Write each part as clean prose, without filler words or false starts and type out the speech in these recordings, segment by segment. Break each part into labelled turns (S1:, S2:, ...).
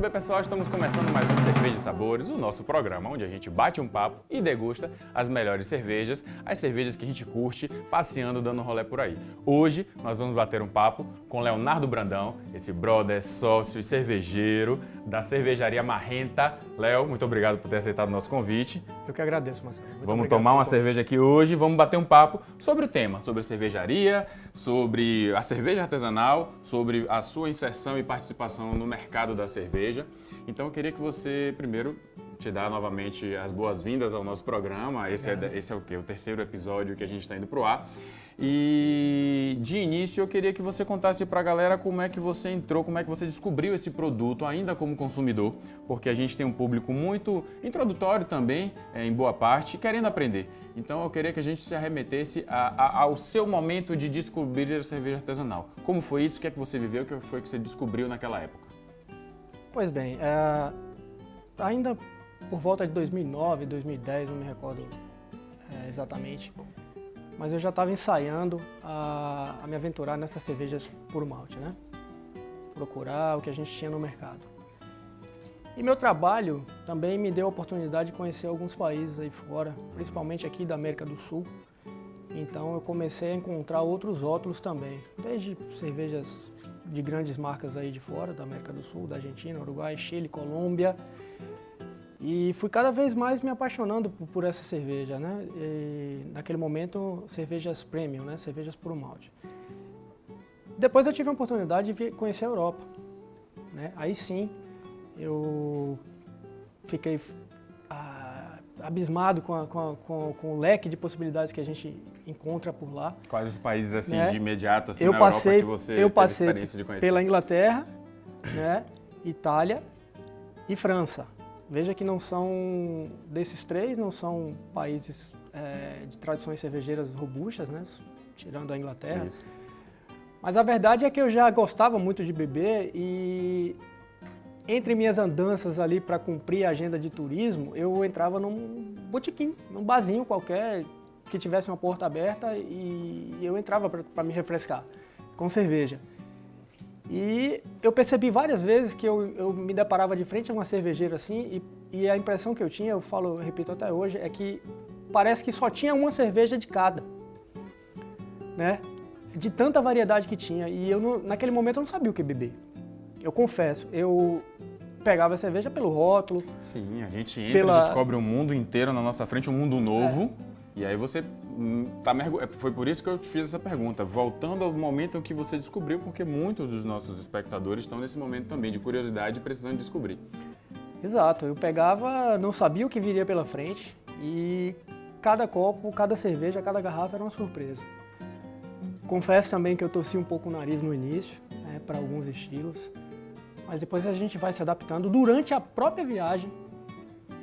S1: bem, pessoal? Estamos começando mais um Cerveja e Sabores, o nosso programa onde a gente bate um papo e degusta as melhores cervejas, as cervejas que a gente curte, passeando, dando um rolê por aí. Hoje nós vamos bater um papo com Leonardo Brandão, esse brother, sócio e cervejeiro da cervejaria Marrenta. Léo, muito obrigado por ter aceitado o nosso convite.
S2: Eu que agradeço, Marcelo.
S1: Vamos tomar uma cerveja aqui hoje, vamos bater um papo sobre o tema, sobre cervejaria, sobre a cerveja artesanal, sobre a sua inserção e participação no mercado da cerveja. Então eu queria que você primeiro te dá novamente as boas-vindas ao nosso programa. Esse é o quê? O terceiro episódio que a gente está indo pro ar. E de início eu queria que você contasse para a galera como é que você entrou, como é que você descobriu esse produto ainda como consumidor, porque a gente tem um público muito introdutório também, em boa parte, querendo aprender. Então eu queria que a gente se arremetesse ao seu momento de descobrir a cerveja artesanal. Como foi isso? O que é que você viveu? O que foi que você descobriu naquela época?
S2: Pois bem, ainda por volta de 2009, 2010, não me recordo exatamente, mas eu já estava ensaiando a me aventurar nessas cervejas puro malte, né? Procurar o que a gente tinha no mercado. E meu trabalho também me deu a oportunidade de conhecer alguns países aí fora, principalmente aqui da América do Sul. Então eu comecei a encontrar outros rótulos também, desde cervejas de grandes marcas aí de fora, da América do Sul, da Argentina, Uruguai, Chile, Colômbia. E fui cada vez mais me apaixonando por essa cerveja, né? E, naquele momento, cervejas premium, né? Cervejas puro malte. Depois eu tive a oportunidade de conhecer a Europa, né? Aí sim, eu fiquei abismado com o leque de possibilidades que a gente encontra por lá.
S1: Quais os países assim, né? De imediato assim,
S2: na
S1: Europa que você teve a experiência de conhecer?
S2: Pela Inglaterra, né? Itália e França. Veja que não são, desses três, não são países de tradições cervejeiras robustas, né? Tirando a Inglaterra. Isso. Mas a verdade é que eu já gostava muito de beber e entre minhas andanças ali para cumprir a agenda de turismo, eu entrava num botequim, num barzinho qualquer que tivesse uma porta aberta e eu entrava para me refrescar com cerveja. E eu percebi várias vezes que eu me deparava de frente a uma cervejeira assim e a impressão que eu tinha, eu repito até hoje, é que parece que só tinha uma cerveja de cada, né? De tanta variedade que tinha. E eu naquele momento eu não sabia o que beber. Eu confesso, eu pegava a cerveja pelo rótulo.
S1: Sim, a gente entra e descobre um mundo inteiro na nossa frente, um mundo novo. E aí você tá mergulhando. Foi por isso que eu te fiz essa pergunta, voltando ao momento em que você descobriu, porque muitos dos nossos espectadores estão nesse momento também de curiosidade, precisando descobrir.
S2: Exato, eu pegava, não sabia o que viria pela frente e cada copo, cada cerveja, cada garrafa era uma surpresa. Confesso também que eu torci um pouco o nariz no início, né, para alguns estilos, mas depois a gente vai se adaptando. Durante a própria viagem,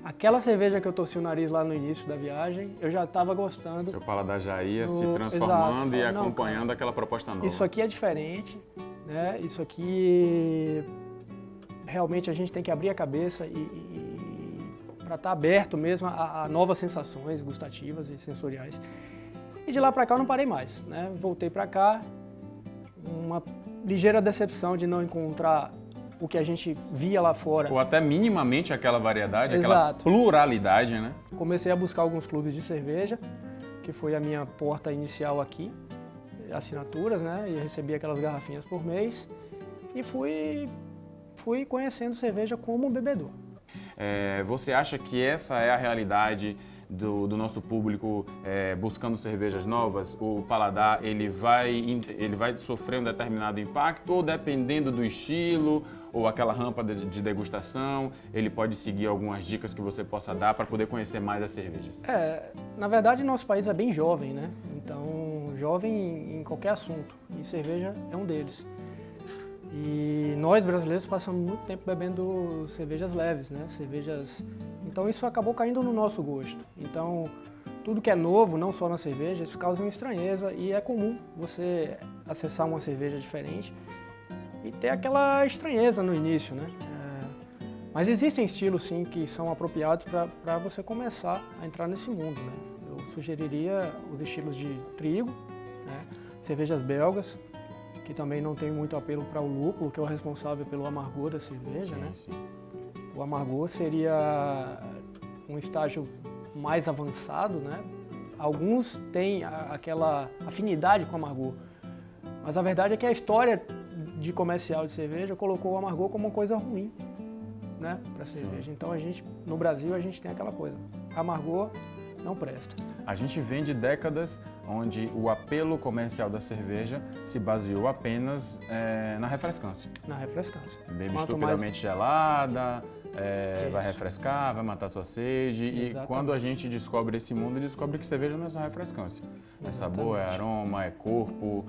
S2: aquela cerveja que eu torci o nariz lá no início da viagem, eu já estava gostando.
S1: Seu paladar já ia se transformando. Exato. E acompanhando aquela proposta nova.
S2: Isso aqui é diferente, né? Isso aqui realmente a gente tem que abrir a cabeça para estar aberto mesmo a novas sensações gustativas e sensoriais. E de lá para cá eu não parei mais, né? Voltei para cá, uma ligeira decepção de não encontrar o que a gente via lá fora.
S1: Ou até minimamente aquela variedade,
S2: Exato.
S1: Aquela pluralidade, né?
S2: Comecei a buscar alguns clubes de cerveja, que foi a minha porta inicial aqui, assinaturas, né? E recebi aquelas garrafinhas por mês e fui conhecendo cerveja como bebedor.
S1: Você acha que essa é a realidade do nosso público buscando cervejas novas? O paladar ele vai sofrer um determinado impacto ou dependendo do estilo ou aquela rampa de degustação, ele pode seguir algumas dicas que você possa dar para poder conhecer mais as cervejas?
S2: Na verdade nosso país é bem jovem, né? Então jovem em qualquer assunto e cerveja é um deles. E nós brasileiros passamos muito tempo bebendo cervejas leves, né? Então isso acabou caindo no nosso gosto. Então tudo que é novo, não só na cerveja, isso causa uma estranheza e é comum você acessar uma cerveja diferente e ter aquela estranheza no início, né? Mas existem estilos sim que são apropriados para você começar a entrar nesse mundo, né? Eu sugeriria os estilos de trigo, né? Cervejas belgas, que também não tem muito apelo para o lúpulo, que é o responsável pelo amargor da cerveja,
S1: Sim,
S2: né?
S1: sim.
S2: O amargor seria um estágio mais avançado, né? Alguns têm aquela afinidade com o amargor, mas a verdade é que a história de comercial de cerveja colocou o amargor como uma coisa ruim, né, para cerveja. Então no Brasil a gente tem aquela coisa, amargor não presta.
S1: A gente vem de décadas onde o apelo comercial da cerveja se baseou apenas na refrescância.
S2: Na refrescância.
S1: Bebe
S2: Quanto
S1: estupidamente gelada, vai
S2: Isso.
S1: refrescar, vai matar sua sede.
S2: Exatamente.
S1: E quando a gente descobre esse mundo, descobre que cerveja não é só refrescância. É sabor, é aroma, é corpo,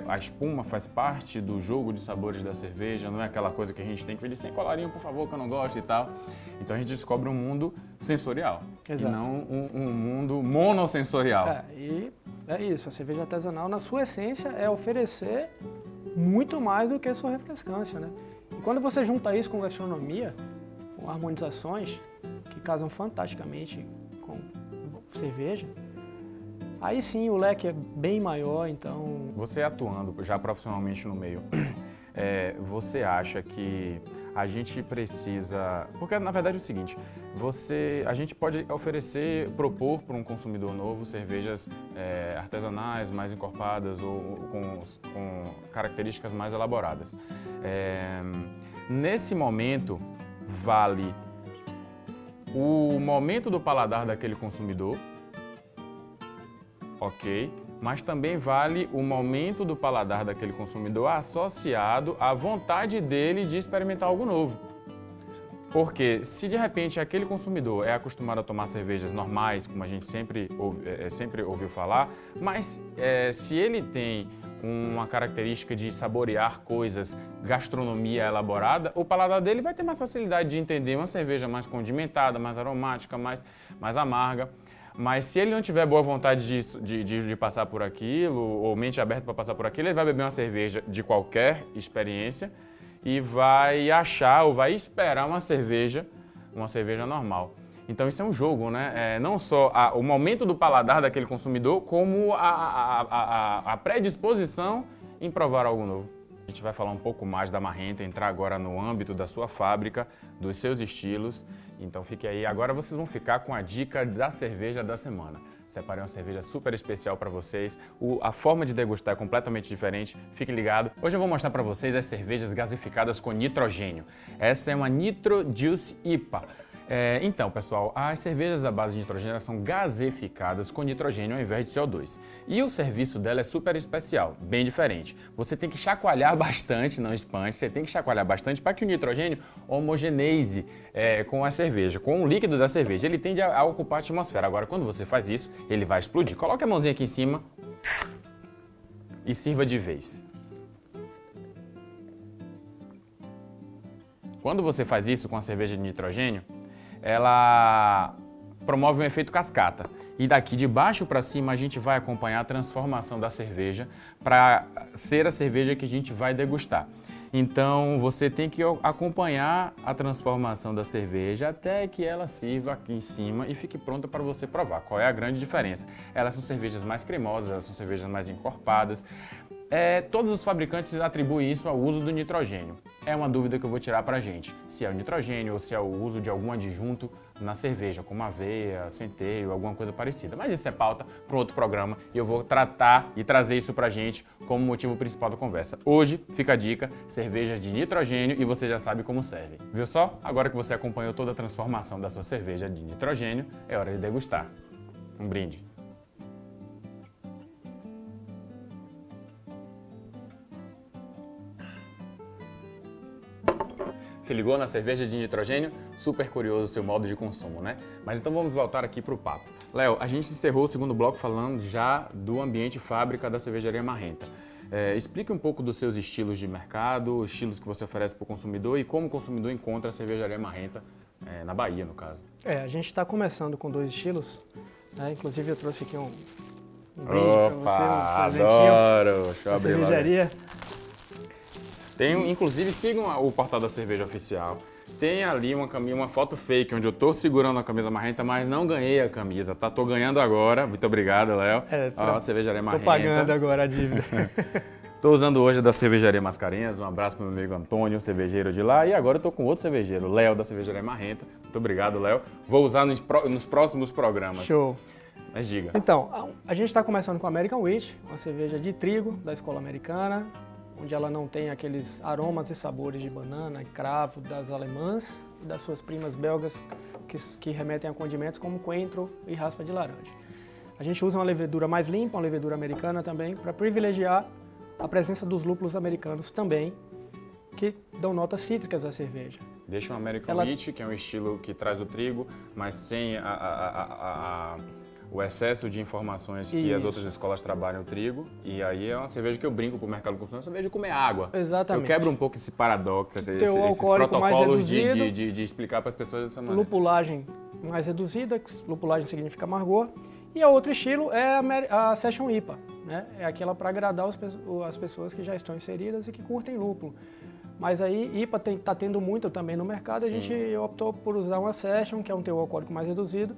S1: a espuma faz parte do jogo de sabores da cerveja, não é aquela coisa que a gente tem que pedir sem colarinho, por favor, que eu não gosto e tal. Então a gente descobre um mundo sensorial.
S2: Exato.
S1: E não um mundo monossensorial.
S2: E é isso, a cerveja artesanal, na sua essência, é oferecer muito mais do que a sua refrescância, né? E quando você junta isso com gastronomia, com harmonizações que casam fantasticamente com cerveja, aí sim o leque é bem maior, então...
S1: Você atuando já profissionalmente no meio, você acha que a gente precisa... Porque, na verdade, é o seguinte, a gente pode propor para um consumidor novo cervejas artesanais, mais encorpadas ou com características mais elaboradas. Nesse momento, vale o momento do paladar daquele consumidor, ok, mas também vale o momento do paladar daquele consumidor associado à vontade dele de experimentar algo novo. Porque se de repente aquele consumidor é acostumado a tomar cervejas normais, como a gente sempre ouviu falar, mas se ele tem uma característica de saborear coisas, gastronomia elaborada, o paladar dele vai ter mais facilidade de entender uma cerveja mais condimentada, mais aromática, mais amarga. Mas se ele não tiver boa vontade de passar por aquilo, ou mente aberta para passar por aquilo, ele vai beber uma cerveja de qualquer experiência e vai achar ou vai esperar uma cerveja normal. Então isso é um jogo, né? Não só o momento do paladar daquele consumidor, como a predisposição em provar algo novo. A gente vai falar um pouco mais da Marrenta, entrar agora no âmbito da sua fábrica, dos seus estilos. Então fique aí. Agora vocês vão ficar com a dica da cerveja da semana. Separei uma cerveja super especial para vocês. A forma de degustar é completamente diferente. Fique ligado. Hoje eu vou mostrar para vocês as cervejas gasificadas com nitrogênio. Essa é uma Nitro Juice IPA. Então, pessoal, as cervejas à base de nitrogênio são gaseificadas com nitrogênio ao invés de CO2. E o serviço dela é super especial, bem diferente. Você tem que chacoalhar bastante, não espante, você tem que chacoalhar bastante para que o nitrogênio homogeneize com a cerveja, com o líquido da cerveja. Ele tende a ocupar a atmosfera. Agora, quando você faz isso, ele vai explodir. Coloque a mãozinha aqui em cima e sirva de vez. Quando você faz isso com a cerveja de nitrogênio, ela promove um efeito cascata. E daqui de baixo para cima a gente vai acompanhar a transformação da cerveja para ser a cerveja que a gente vai degustar. Então você tem que acompanhar a transformação da cerveja até que ela sirva aqui em cima e fique pronta para você provar. Qual é a grande diferença? Elas são cervejas mais cremosas, elas são cervejas mais encorpadas. Todos os fabricantes atribuem isso ao uso do nitrogênio. É uma dúvida que eu vou tirar pra gente, se é o nitrogênio ou se é o uso de algum adjunto na cerveja, como aveia, centeio, alguma coisa parecida. Mas isso é pauta para um outro programa e eu vou tratar e trazer isso pra gente como motivo principal da conversa. Hoje, fica a dica, cerveja de nitrogênio e você já sabe como serve. Viu só? Agora que você acompanhou toda a transformação da sua cerveja de nitrogênio, é hora de degustar. Um brinde. Se ligou na cerveja de nitrogênio? Super curioso o seu modo de consumo, né? Mas então vamos voltar aqui para o papo. Léo, a gente encerrou o segundo bloco falando já do ambiente fábrica da cervejaria Marrenta. Explique um pouco dos seus estilos de mercado, estilos que você oferece para o consumidor e como o consumidor encontra a cervejaria Marrenta na Bahia, no caso.
S2: A gente está começando com 2 estilos, né? Inclusive eu trouxe aqui um brinde para você, um presentinho.
S1: Adoro! Deixa eu abrir lá.
S2: Cervejaria.
S1: Inclusive, sigam o portal da Cerveja Oficial. Tem ali uma foto fake, onde eu tô segurando a camisa Marrenta, mas não ganhei a camisa, tá? Tô ganhando agora. Muito obrigado, Léo.
S2: Cervejaria
S1: Marrenta.
S2: Tô pagando agora a dívida.
S1: Estou usando hoje da Cervejaria Mascarenhas. Um abraço para o meu amigo Antônio, cervejeiro de lá. E agora eu estou com outro cervejeiro, Léo, da Cervejaria Marrenta. Muito obrigado, Léo. Vou usar nos próximos programas.
S2: Show.
S1: Mas diga.
S2: Então, a gente está começando com a American Wheat, uma cerveja de trigo da escola americana, onde ela não tem aqueles aromas e sabores de banana e cravo das alemãs e das suas primas belgas que remetem a condimentos como coentro e raspa de laranja. A gente usa uma levedura mais limpa, uma levedura americana também, para privilegiar a presença dos lúpulos americanos também, que dão notas cítricas à cerveja.
S1: Deixa um American Wheat, que é um estilo que traz o trigo, mas sem o excesso de informações que as outras escolas trabalham o trigo. E aí é uma cerveja que eu brinco pro mercado consumidor, uma cerveja de comer água.
S2: Exatamente.
S1: Eu quebro um pouco esse paradoxo, esses
S2: protocolos
S1: de explicar para as pessoas dessa maneira.
S2: Lupulagem mais reduzida, lupulagem significa amargor. E o outro estilo é a Session IPA, né? É aquela para agradar as pessoas que já estão inseridas e que curtem lúpulo. Mas aí IPA está tendo muito também no mercado, a gente optou por usar uma Session, que é um teor alcoólico mais reduzido,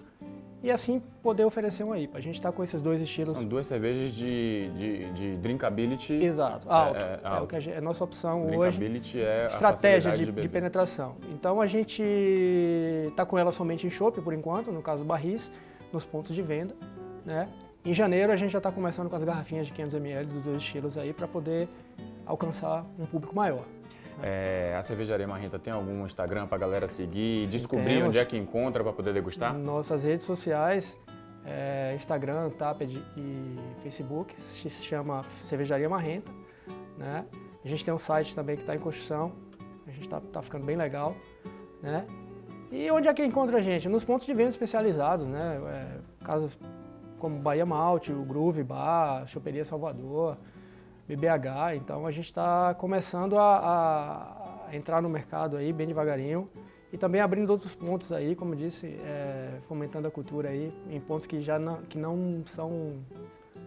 S2: e assim poder oferecer uma IPA. A gente está com esses dois estilos.
S1: São duas cervejas de drinkability.
S2: Exato, alto. É o que é a nossa opção hoje.
S1: Drinkability é
S2: estratégia
S1: a de
S2: penetração. Então a gente está com ela somente em chopp por enquanto, no caso barris, nos pontos de venda, né? Em janeiro a gente já está começando com as garrafinhas de 500 ml dos dois estilos aí para poder alcançar um público maior.
S1: A Cervejaria Marrenta tem algum Instagram para a galera seguir e descobrir
S2: temos.
S1: onde é que encontra para poder degustar?
S2: Nossas redes sociais, Instagram, Tapped e Facebook, se chama Cervejaria Marrenta, né? A gente tem um site também que está em construção, a gente está ficando bem legal, né? E onde é que encontra a gente? Nos pontos de venda especializados, né? Casas como Bahia Malte, o Groove Bar, Choperia Salvador, BBH. Então a gente está começando a entrar no mercado aí bem devagarinho e também abrindo outros pontos aí, como eu disse, fomentando a cultura aí em pontos que não são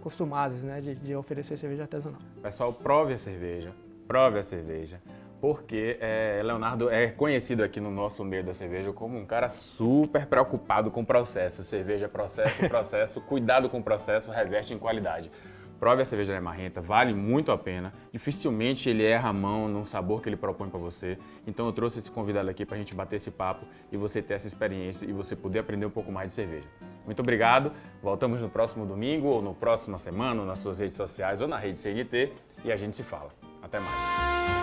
S2: costumados, né, de oferecer cerveja artesanal.
S1: Pessoal, prove a cerveja, porque Leonardo é conhecido aqui no nosso meio da cerveja como um cara super preocupado com o processo. Cerveja, processo, cuidado com o processo, reveste em qualidade. Prove a Cervejaria Marrenta, vale muito a pena. Dificilmente ele erra a mão no sabor que ele propõe para você. Então eu trouxe esse convidado aqui para a gente bater esse papo e você ter essa experiência e você poder aprender um pouco mais de cerveja. Muito obrigado. Voltamos no próximo domingo ou na próxima semana, ou nas suas redes sociais ou na rede CNT e a gente se fala. Até mais.